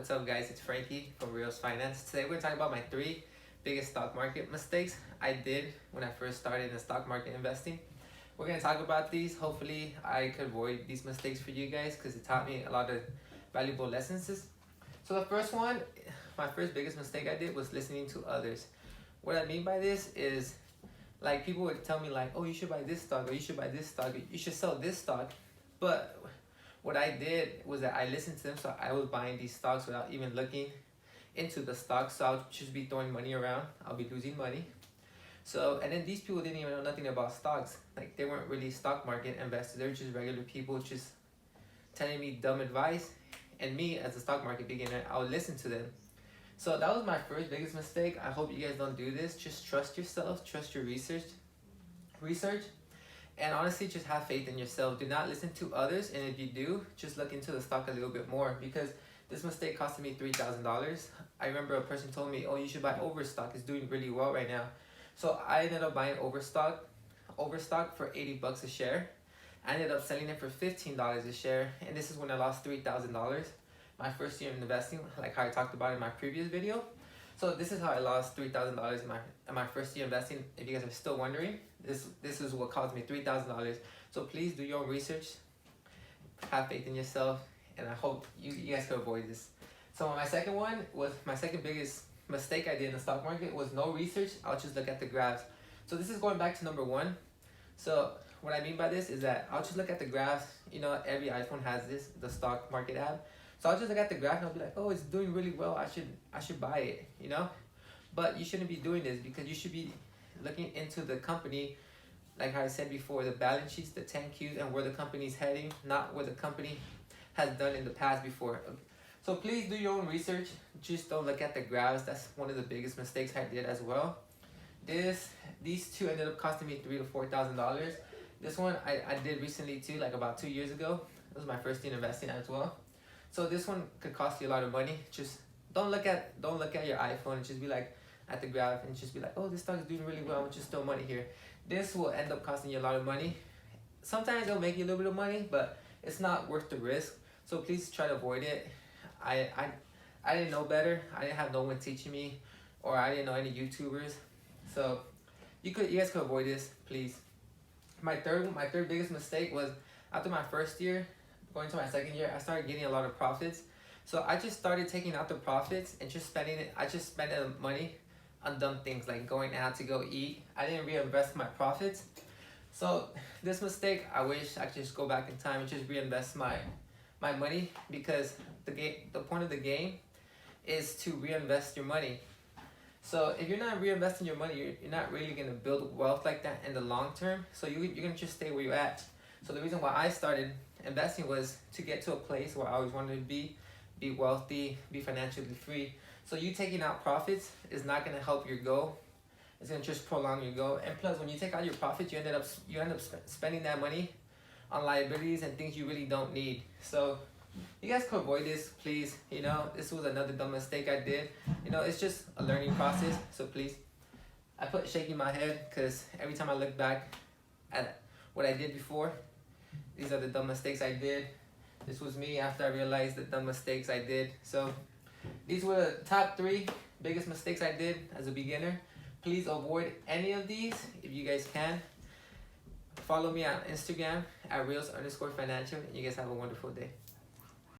What's up, guys? It's Frankie from Reels Finance. Today we're going to talk about my 3 biggest stock market mistakes I did when I first started in the stock market investing. We're going to talk about these. Hopefully I could avoid these mistakes for you guys because it taught me a lot of valuable lessons. So the first one, my first biggest mistake I did was listening to others. What I mean by this is, like, people would tell me like, oh, you should buy this stock, or you should buy this stock, you should sell this stock. But what I did was that I listened to them, so I was buying these stocks without even looking into the stocks. So I'll just be throwing money around. I'll be losing money. So, and then these people didn't even know nothing about stocks. Like, they weren't really stock market investors. They were just regular people just telling me dumb advice. And me, as a stock market beginner, I would listen to them. So that was my first biggest mistake. I hope you guys don't do this. Just trust yourself. Trust your research. And honestly, just have faith in yourself. Do not listen to others, and if you do, just look into the stock a little bit more, because this mistake costed me $3,000. I remember a person told me, oh, you should buy Overstock, it's doing really well right now. So I ended up buying Overstock for $80 a share. I ended up selling it for $15 a share, and this is when I lost $3,000. My first year in investing, like how I talked about in my previous video. So this is how I lost $3,000 in my first year investing. If you guys are still wondering, this is what cost me $3,000. So please do your own research, have faith in yourself, and I hope you guys can avoid this. So my second biggest mistake I did in the stock market was no research. I'll just look at the graphs. So this is going back to number 1. So what I mean by this is that I'll just look at the graphs. You know, every iPhone has the stock market app. So I'll just look at the graph and I'll be like, oh, it's doing really well. I should buy it, you know? But you shouldn't be doing this, because you should be looking into the company, like I said before, the balance sheets, the 10Qs, and where the company's heading, not what the company has done in the past before. So please do your own research. Just don't look at the graphs. That's one of the biggest mistakes I did as well. These two ended up costing me $3,000 to $4,000. This one I did recently too, like about 2 years ago. It was my first year investing as well. So this one could cost you a lot of money. Just don't look at your iPhone and just be like at the graph and just be like, oh, this stock is doing really well, I'm just throw money here. This will end up costing you a lot of money. Sometimes it'll make you a little bit of money, but it's not worth the risk. So please try to avoid it. I didn't know better. I didn't have no one teaching me, or I didn't know any YouTubers. So you guys could avoid this, please. My third biggest mistake was, after my first year, going to my second year, I started getting a lot of profits. So I just started taking out the profits and just spending it. I just spent the money on dumb things like going out to go eat. I didn't reinvest my profits. So this mistake, I wish I could just go back in time and just reinvest my money, because the point of the game is to reinvest your money. So if you're not reinvesting your money, you're not really gonna build wealth like that in the long term. So you're gonna just stay where you're at. So the reason why I started investing was to get to a place where I always wanted to be wealthy, be financially free. So you taking out profits is not gonna help your goal. It's gonna just prolong your goal. And plus, when you take out your profits, you end up spending that money on liabilities and things you really don't need. So you guys could avoid this, please. You know, this was another dumb mistake I did. You know, it's just a learning process. So please, I put shaking my head, because every time I look back at what I did before, these are the dumb mistakes I did. This was me after I realized the dumb mistakes I did. So these were the top 3 biggest mistakes I did as a beginner. Please avoid any of these if you guys can. Follow me on Instagram at Reels_Financial, and you guys have a wonderful day.